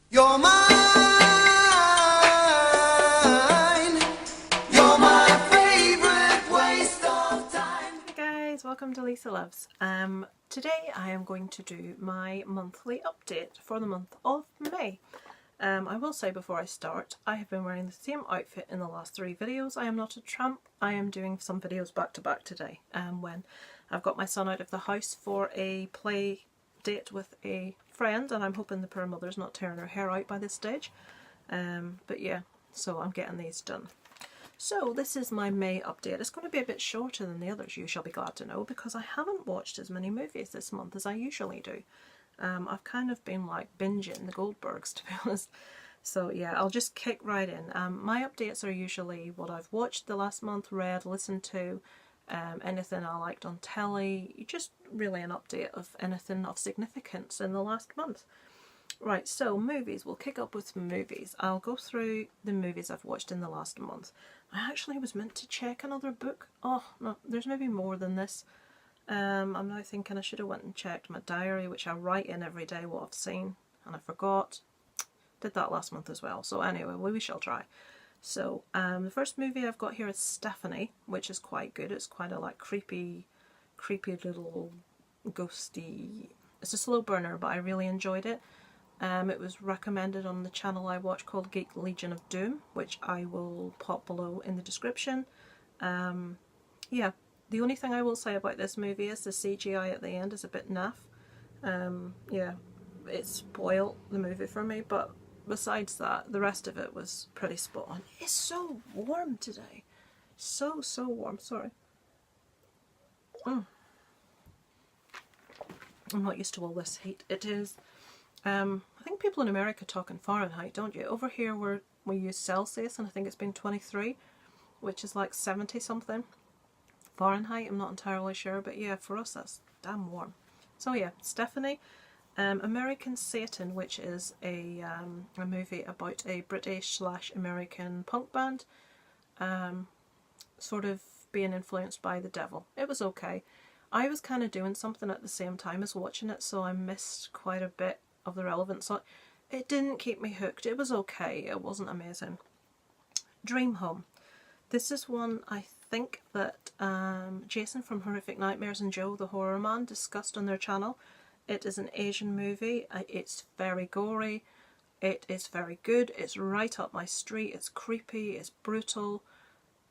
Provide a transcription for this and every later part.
You're mine, you're my favorite waste of time. Hey guys, welcome to Lisa Loves. Today I am going to do my monthly update for the month of May. I will say before I start, I have been wearing the same outfit in the last 3 videos. I am not a tramp. I am doing some videos back to back today when I've got my son out of the house for a play date with a friend, and I'm hoping the poor mother's not tearing her hair out by this stage. But yeah, so I'm getting these done. So this is my May update. It's going to be a bit shorter than the others, you shall be glad to know, because I haven't watched as many movies this month as I usually do. I've kind of been like binging the Goldbergs, to be honest. So yeah, I'll just kick right in. My updates are usually what I've watched the last month, read, listened to, anything I liked on telly, just really an update of anything of significance in the last month. Right, so movies. We'll kick up with movies. I'll go through the movies I've watched in the last month. I actually was meant to check another book. Oh, no, there's maybe more than this. I'm now thinking I should have went and checked my diary, which I write in every day what I've seen, and I forgot. Did that last month as well. So anyway, we shall try. So the first movie I've got here is Stephanie, which is quite good. It's quite a like creepy little ghosty. It's a slow burner, but I really enjoyed it. It was recommended on the channel I watch called Geek Legion of Doom, which I will pop below in the description. Yeah, the only thing I will say about this movie is the CGI at the end is a bit naff. Yeah, it spoiled the movie for me, but besides that, the rest of it was pretty spot on. It's so warm today. So warm, sorry. I'm not used to all this heat. It is... I think people in America talk in Fahrenheit, don't you? Over here we use Celsius, and I think it's been 23, which is like 70 something. Fahrenheit, I'm not entirely sure, but yeah, for us that's damn warm. So yeah, Stephanie. American Satan, which is a movie about a British/American punk band sort of being influenced by the devil. It was okay. I was kind of doing something at the same time as watching it, so I missed quite a bit of the relevance. So it didn't keep me hooked. It was okay. It wasn't amazing. Dream Home. This is one I think that Jason from Horrific Nightmares and Joe the Horror Man discussed on their channel. It is an Asian movie. It's very gory. It is very good. It's right up my street. It's creepy. It's brutal.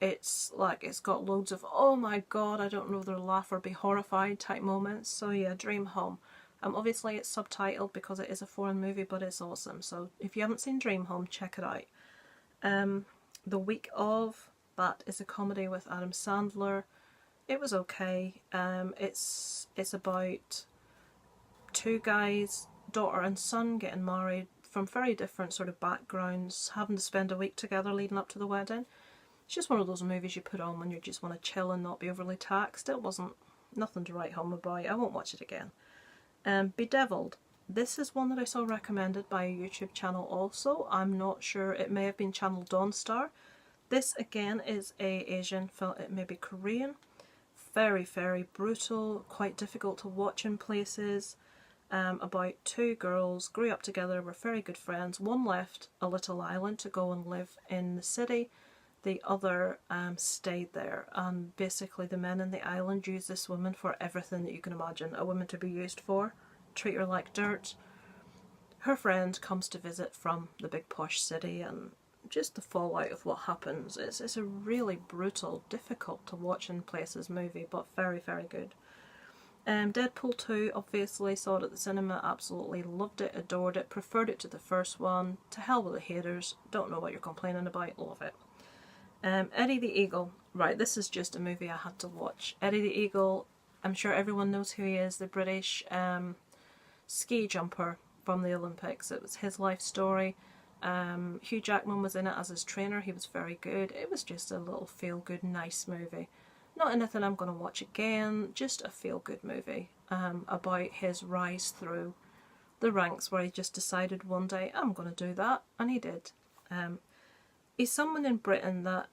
It's like, it's got loads of, oh my god, I don't know whether to laugh or be horrified type moments. So yeah, Dream Home. Obviously it's subtitled because it is a foreign movie, but it's awesome. So if you haven't seen Dream Home, check it out. The Week Of, that is a comedy with Adam Sandler. It was okay. It's about 2 guys, daughter and son, getting married from very different sort of backgrounds, having to spend a week together leading up to the wedding. It's just one of those movies you put on when you just want to chill and not be overly taxed. It wasn't nothing to write home about. I won't watch it again. Bedeviled. This is one that I saw recommended by a YouTube channel also. I'm not sure. It may have been channel Dawnstar. This again is a Asian film. It may be Korean. Very brutal. Quite difficult to watch in places. About 2 girls grew up together, were very good friends. One left a little island to go and live in the city. The other stayed there, and basically the men in the island use this woman for everything that you can imagine a woman to be used for. Treat her like dirt. Her friend comes to visit from the big posh city, and just the fallout of what happens. It's a really brutal, difficult to watch in places movie, but very good. Deadpool 2, obviously saw it at the cinema, absolutely loved it, adored it, preferred it to the first one. To hell with the haters, don't know what you're complaining about, love it. Eddie the Eagle. Right, this is just a movie I had to watch. Eddie the Eagle, I'm sure everyone knows who he is, the British ski jumper from the Olympics. It was his life story. Hugh Jackman was in it as his trainer. He was very good. It was just a little feel-good, nice movie. Not anything I'm going to watch again, just a feel-good movie about his rise through the ranks, where he just decided one day, I'm going to do that, and he did. He's someone in Britain that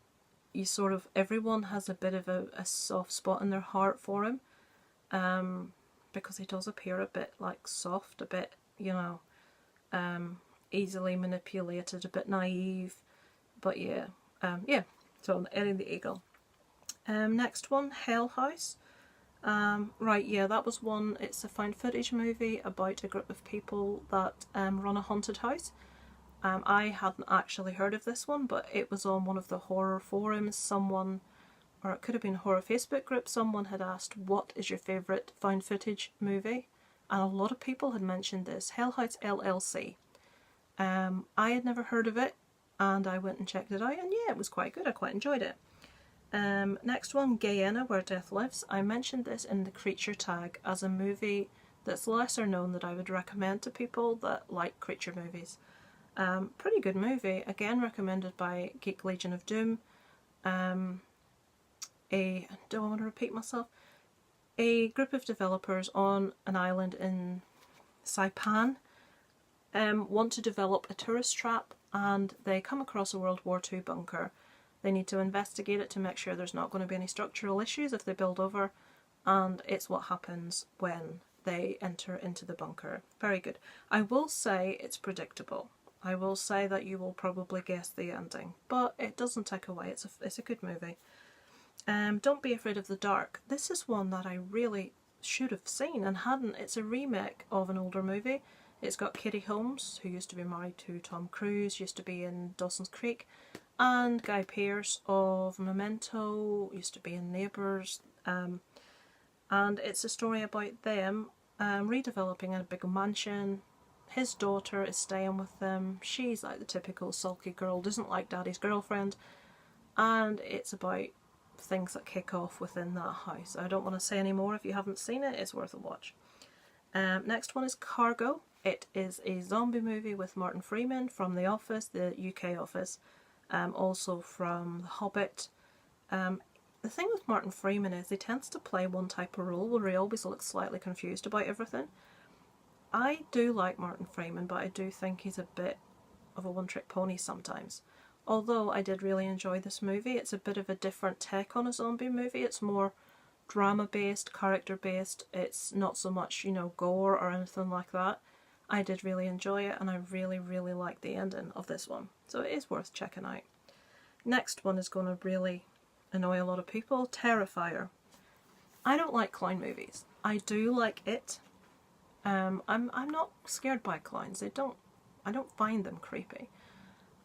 you sort of, everyone has a bit of a soft spot in their heart for him, because he does appear a bit like soft, a bit, you know, easily manipulated, a bit naive, but yeah, yeah. So Eddie the Eagle. Next one, Hell House. Right, yeah, that was one. It's a found footage movie about a group of people that run a haunted house. I hadn't actually heard of this one, but it was on one of the horror forums. Someone, or it could have been a horror Facebook group, someone had asked, what is your favourite found footage movie? And a lot of people had mentioned this, Hell House LLC. I had never heard of it, and I went and checked it out, and yeah, it was quite good. I quite enjoyed it. Next one, Guyana, Where Death Lives. I mentioned this in the creature tag as a movie that's lesser known that I would recommend to people that like creature movies. Pretty good movie, again recommended by Geek Legion of Doom. Do I want to repeat myself? A group of developers on an island in Saipan want to develop a tourist trap, and they come across a World War II bunker. They need to investigate it to make sure there's not going to be any structural issues if they build over, and it's what happens when they enter into the bunker. Very good. I will say it's predictable. I will say that you will probably guess the ending, but it doesn't take away. It's a good movie. Don't Be Afraid of the Dark. This is one that I really should have seen and hadn't. It's a remake of an older movie. It's got Katie Holmes, who used to be married to Tom Cruise, used to be in Dawson's Creek, and Guy Pearce of Memento, used to be in Neighbours, and it's a story about them redeveloping a big mansion. His daughter is staying with them. She's like the typical sulky girl, doesn't like daddy's girlfriend, and it's about things that kick off within that house. I don't want to say any more. If you haven't seen it, it's worth a watch. Next one is Cargo. It is a zombie movie with Martin Freeman from The Office, the UK Office, also from The Hobbit. The thing with Martin Freeman is he tends to play one type of role where he always looks slightly confused about everything. I do like Martin Freeman, but I do think he's a bit of a one-trick pony sometimes. Although I did really enjoy this movie. It's a bit of a different take on a zombie movie. It's more drama-based, character-based. It's not so much, you know, gore or anything like that. I did really enjoy it, and I really, really like the ending of this one. So it is worth checking out. Next one is going to really annoy a lot of people. Terrifier. I don't like clown movies. I do like It. I'm not scared by clowns. I don't find them creepy.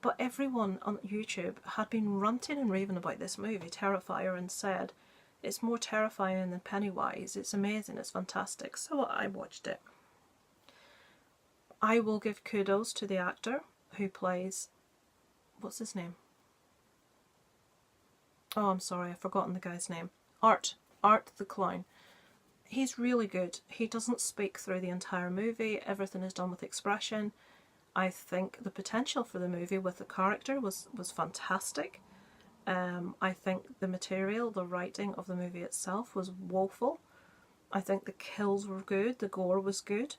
But everyone on YouTube had been ranting and raving about this movie, Terrifier, and said it's more terrifying than Pennywise. It's amazing. It's fantastic. So I watched it. I will give kudos to the actor who plays, what's his name? Oh, I'm sorry, I've forgotten the guy's name. Art the clown. He's really good. He doesn't speak through the entire movie. Everything is done with expression. I think the potential for the movie with the character was fantastic. I think the material, the writing of the movie itself was woeful. I think the kills were good, the gore was good.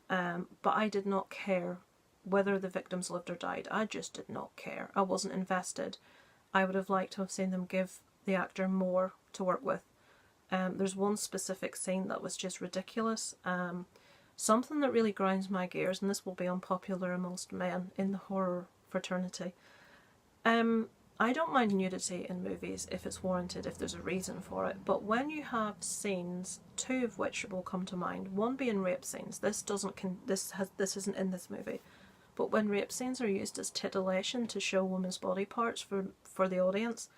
But I did not care whether the victims lived or died. I just did not care. I wasn't invested. I would have liked to have seen them give the actor more to work with. There's one specific scene that was just ridiculous. Something that really grinds my gears, and this will be unpopular amongst men in the horror fraternity. I don't mind nudity in movies if it's warranted, if there's a reason for it, but when you have scenes, two of which will come to mind, one being rape scenes. This isn't in this movie, but when rape scenes are used as titillation to show women's body parts for the audience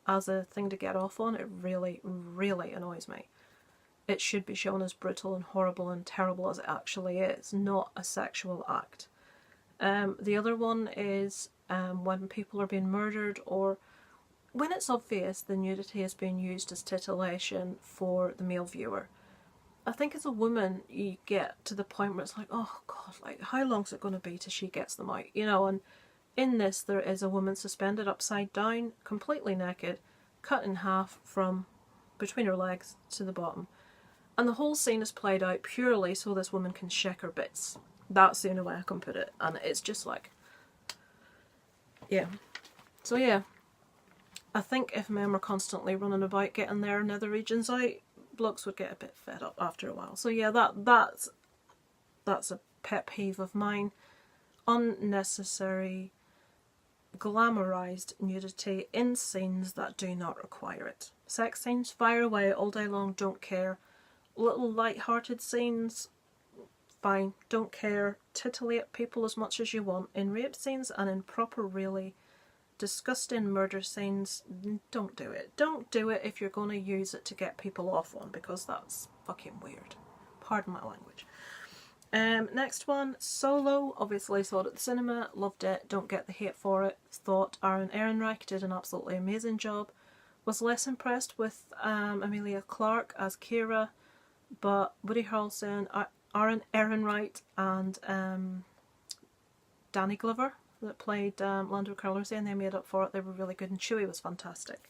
as a thing to get off on, it really, really annoys me. It should be shown as brutal and horrible and terrible as it actually is, not a sexual act. The other one is when people are being murdered, or when it's obvious the nudity is being used as titillation for the male viewer. I think as a woman you get to the point where it's like, oh god, like how long's it going to be till she gets them out, you know? And in this there is a woman suspended upside down, completely naked, cut in half from between her legs to the bottom. And the whole scene is played out purely so this woman can shake her bits. That's the only way I can put it. And it's just like, yeah. So yeah, I think if men were constantly running about getting their nether regions out, blokes would get a bit fed up after a while. So yeah, that's a pet peeve of mine. unnecessary, glamorized nudity in scenes that do not require it. Sex scenes, fire away all day long, don't care. Little light-hearted scenes, fine, don't care. Titillate people as much as you want. In rape scenes and in proper, really disgusting murder scenes, don't do it. Don't do it if you're going to use it to get people off on, because that's fucking weird. Pardon my language. Next one, Solo. Obviously saw it at the cinema, loved it, don't get the hate for it. Thought Aaron Ehrenreich did an absolutely amazing job. Was less impressed with Emilia Clarke as Kira, but Woody Harrelson, Aaron Ehrenreich and Danny Glover that played Lando Calrissian, they made up for it. They were really good, and Chewie was fantastic.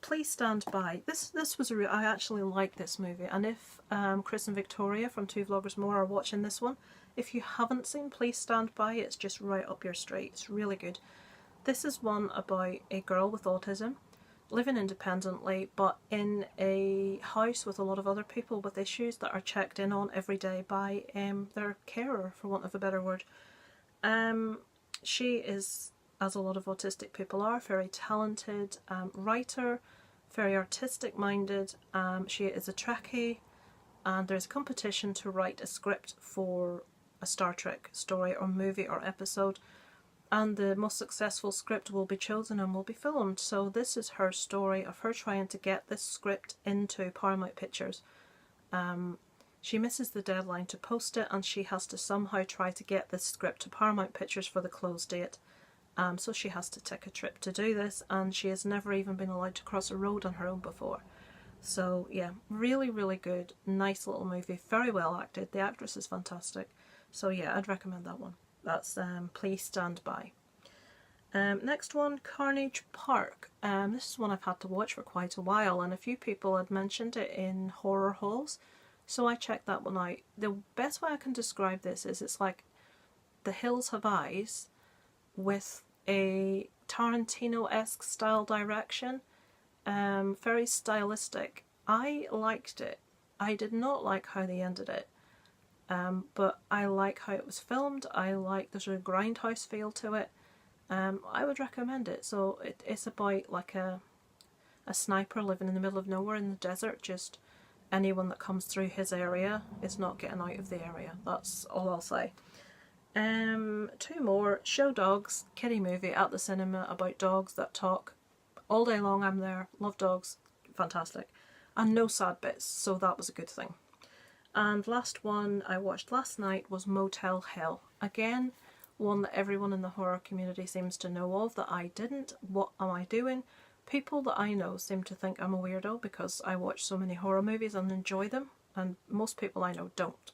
Please Stand By. This was I actually like this movie, and if Chris and Victoria from Two Vloggers More are watching this one, if you haven't seen Please Stand By, it's just right up your street. It's really good. This is one about a girl with autism living independently, but in a house with a lot of other people with issues that are checked in on every day by their carer, for want of a better word. She is, as a lot of autistic people are, very talented writer, very artistic minded. She is a Trekkie, and there's a competition to write a script for a Star Trek story or movie or episode, and the most successful script will be chosen and will be filmed. So this is her story of her trying to get this script into Paramount Pictures. She misses the deadline to post it, and she has to somehow try to get this script to Paramount Pictures for the close date. So she has to take a trip to do this, and she has never even been allowed to cross a road on her own before. So yeah, really, really good, nice little movie, very well acted. The actress is fantastic. So yeah, I'd recommend that one. That's Please Stand By. Next one, Carnage Park. This is one I've had to watch for quite a while, and a few people had mentioned it in horror halls, so I checked that one out. The best way I can describe this is it's like The Hills Have Eyes with a Tarantino-esque style direction. Very stylistic. I liked it. I did not like how they ended it. But I like how it was filmed. I like the sort of grindhouse feel to it. I would recommend it. So it's about like a sniper living in the middle of nowhere in the desert. Just anyone that comes through his area is not getting out of the area. That's all I'll say. Two more. Show Dogs, kiddie movie at the cinema about dogs that talk. All day long I'm there. Love dogs. Fantastic. And no sad bits, so that was a good thing. And last one I watched last night was Motel Hell. Again, one that everyone in the horror community seems to know of that I didn't. What am I doing? People that I know seem to think I'm a weirdo because I watch so many horror movies and enjoy them, and most people I know don't.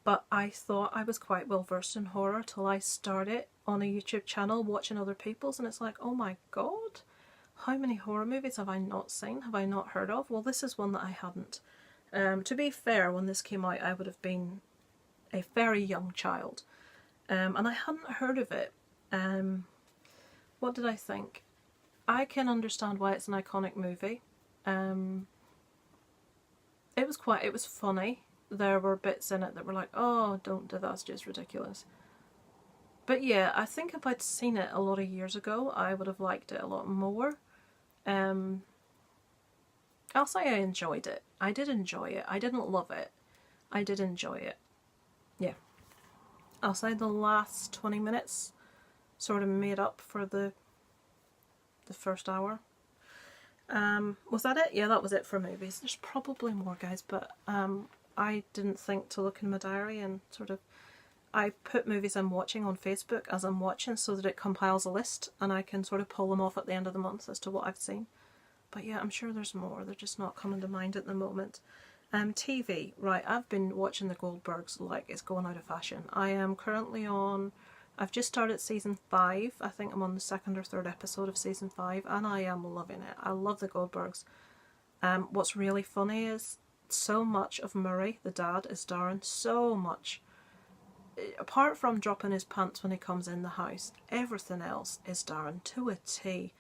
But I thought I was quite well versed in horror till I started on a YouTube channel watching other people's, and it's like, oh my god, how many horror movies have I not seen, have I not heard of? Well, this is one that I hadn't. To be fair, when this came out I would have been a very young child, and I hadn't heard of it. What did I think? I can understand why it's an iconic movie. It was funny. There were bits in it that were like, oh, don't do that, that's just ridiculous. But yeah, I think if I'd seen it a lot of years ago, I would have liked it a lot more. I'll say I enjoyed it. I did enjoy it. I didn't love it. I did enjoy it. Yeah. I'll say the last 20 minutes sort of made up for the first hour. Was that it? Yeah, that was it for movies. There's probably more, guys, but I didn't think to look in my diary and sort of... I put movies I'm watching on Facebook as I'm watching so that it compiles a list and I can sort of pull them off at the end of the month as to what I've seen. But yeah, I'm sure there's more. They're just not coming to mind at the moment. TV. Right, I've been watching the Goldbergs like it's going out of fashion. I am currently on... I've just started season 5. I think I'm on the 2nd or 3rd episode of season 5 and I am loving it. I love the Goldbergs. What's really funny is so much of Murray, the dad, is Darren. So much. Apart from dropping his pants when he comes in the house, everything else is Darren to a T.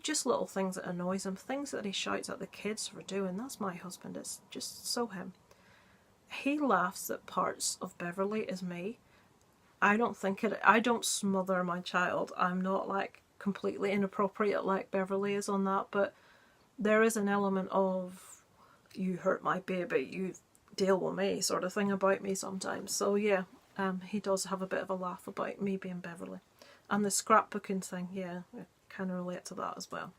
Just little things that annoys him, things that he shouts at the kids for doing. That's my husband. It's just so him. He laughs at parts of Beverly as me. I don't think it. I don't smother my child. I'm not like completely inappropriate like Beverly is on that, but there is an element of you hurt my baby, you deal with me sort of thing about me sometimes. So yeah, he does have a bit of a laugh about me being Beverly. And the scrapbooking thing, yeah, I kind of relate to that as well.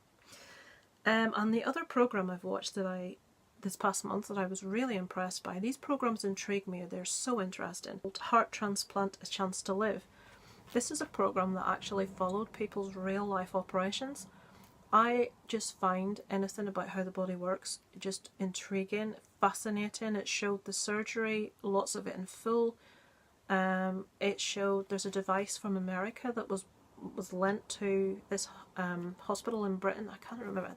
And the other program I've watched this past month that I was really impressed by, these programs intrigue me, they're so interesting. Heart Transplant: A Chance to Live. This is a program that actually followed people's real life operations. I just find anything about how the body works just intriguing, fascinating. It showed the surgery, lots of it in full. It showed there's a device from America that was lent to this hospital in Britain. I can't remember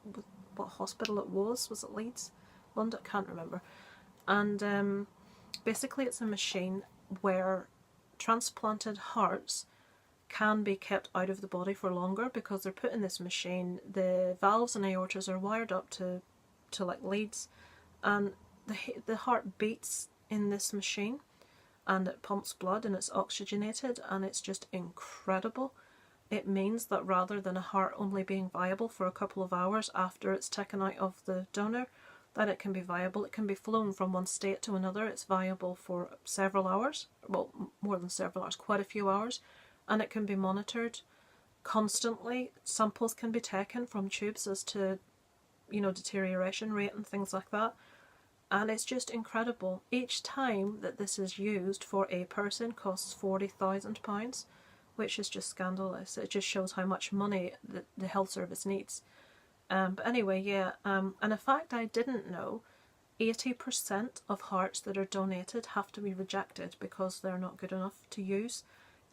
what hospital it was. Was it Leeds? London? I can't remember. And basically it's a machine where transplanted hearts can be kept out of the body for longer because they're put in this machine. The valves and aortas are wired up to like leads, and the heart beats in this machine, and it pumps blood and it's oxygenated, and it's just incredible. It means that rather than a heart only being viable for a couple of hours after it's taken out of the donor, that it can be viable. It can be flown from one state to another. It's viable for several hours, well, more than several hours, quite a few hours, and it can be monitored constantly. Samples can be taken from tubes as to, deterioration rate and things like that. And it's just incredible. Each time that this is used for a person costs £40,000, which is just scandalous. It just shows how much money the health service needs. But anyway, yeah, and a fact I didn't know, 80% of hearts that are donated have to be rejected because they're not good enough to use.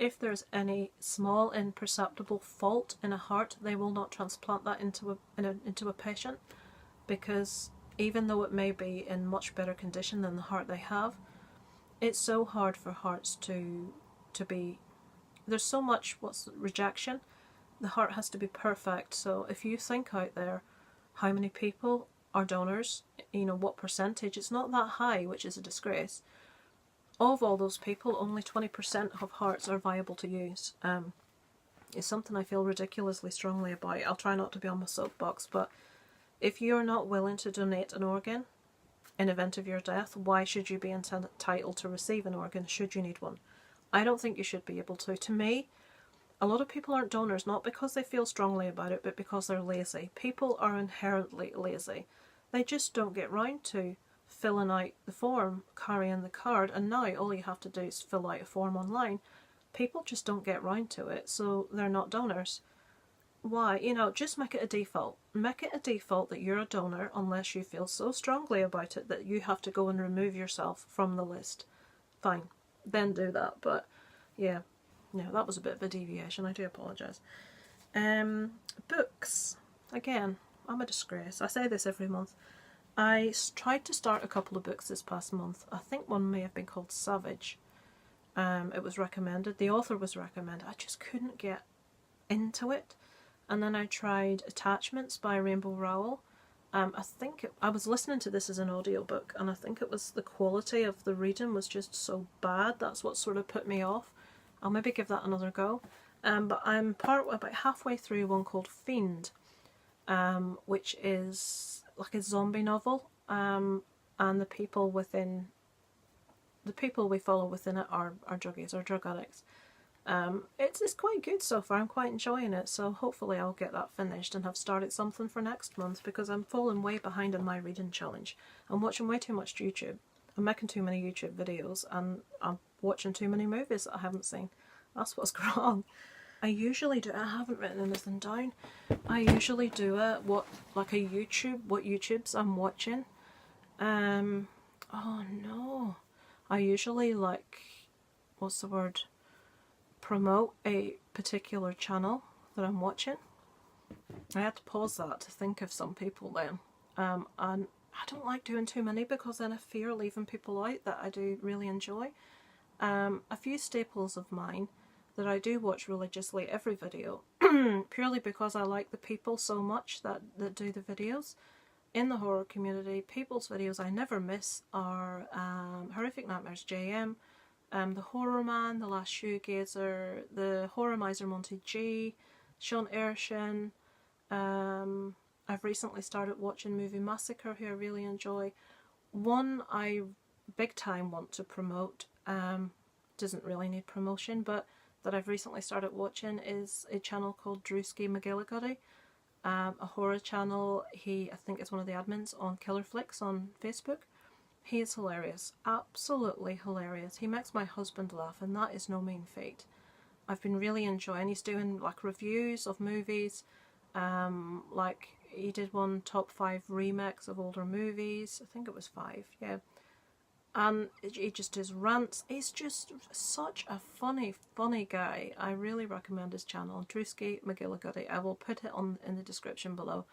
If there's any small imperceptible fault in a heart, they will not transplant that into a patient, because even though it may be in much better condition than the heart they have, it's so hard for hearts to be, there's so much rejection. The heart has to be perfect. So if you think out there how many people are donors, what percentage, it's not that high, which is a disgrace. Of all those people, only 20% of hearts are viable to use. It's something I feel ridiculously strongly about. I'll try not to be on my soapbox, but if you're not willing to donate an organ in event of your death, why should you be entitled to receive an organ should you need one? I don't think you should be able to. To me, a lot of people aren't donors not because they feel strongly about it, but because they're lazy. People are inherently lazy. They just don't get round to filling out the form, carrying the card, and now all you have to do is fill out a form online. People just don't get round to it, so they're not donors. Why? Just make it a default. Make it a default that you're a donor unless you feel so strongly about it that you have to go and remove yourself from the list. Fine, then do that. But yeah, no, that was a bit of a deviation. I do apologise. Books. Again, I'm a disgrace. I say this every month. I tried to start a couple of books this past month. I think one may have been called Savage. It was recommended. The author was recommended. I just couldn't get into it. And then I tried Attachments by Rainbow Rowell. I was listening to this as an audiobook, and I think it was the quality of the reading was just so bad. That's what sort of put me off. I'll maybe give that another go. But I'm about halfway through one called Fiend, which is like a zombie novel. And the people we follow within it are druggies or drug addicts. It's quite good so far. I'm quite enjoying it, so hopefully I'll get that finished and have started something for next month, because I'm falling way behind in my reading challenge. I'm watching way too much YouTube. I'm making too many YouTube videos, and I'm watching too many movies that I haven't seen. That's what's wrong. I haven't written anything down. I usually do what YouTubes I'm watching. Oh no. I usually promote a particular channel that I'm watching. I had to pause that to think of some people then. And I don't like doing too many because then I fear leaving people out that I do really enjoy. A few staples of mine that I do watch religiously every video, purely because I like the people so much that do the videos. In the horror community, people's videos I never miss are Horrific Nightmares JM, The Horror Man, The Last Shoegazer, The Horror Miser Monty G, Sean Ershin. I've recently started watching Movie Massacre, who I really enjoy. One I big time want to promote, doesn't really need promotion, but that I've recently started watching is a channel called Drewski McGillicuddy, a horror channel. I think is one of the admins on Killer Flicks on Facebook. He is hilarious, absolutely hilarious. He makes my husband laugh, and that is no mean feat. I've been really enjoying. He's doing like reviews of movies, like he did one top 5 remakes of older movies. I think it was 5, yeah. And he just does rants. He's just such a funny guy. I really recommend his channel, Drewski McGillicuddy. I will put it in the description below.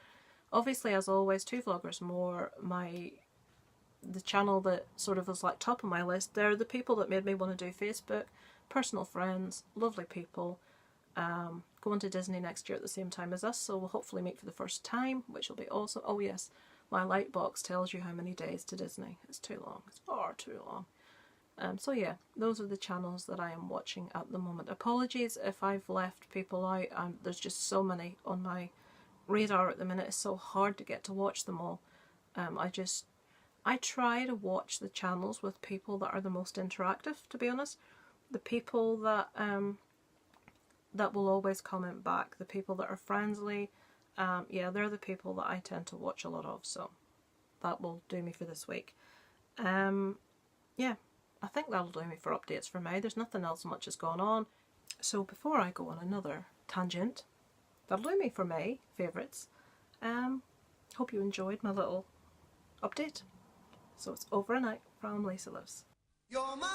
Obviously, as always, Two Vloggers More, the channel that sort of was like top of my list. They're the people that made me want to do Facebook. Personal friends, lovely people. Going to Disney next year at the same time as us, so we'll hopefully meet for the first time, which will be awesome. Oh yes, my light box tells you how many days to Disney. It's too long. It's far too long. So yeah, those are the channels that I am watching at the moment. Apologies if I've left people out. There's just so many on my radar at the minute. It's so hard to get to watch them all. I try to watch the channels with people that are the most interactive, to be honest. The people that that will always comment back, the people that are friendly, yeah, they're the people that I tend to watch a lot of, so that will do me for this week. Yeah, I think that'll do me for updates for me. There's nothing else much has gone on. So before I go on another tangent, that'll do me for my favourites. Hope you enjoyed my little update. So it's over and out from Lisa Lives. You're mine.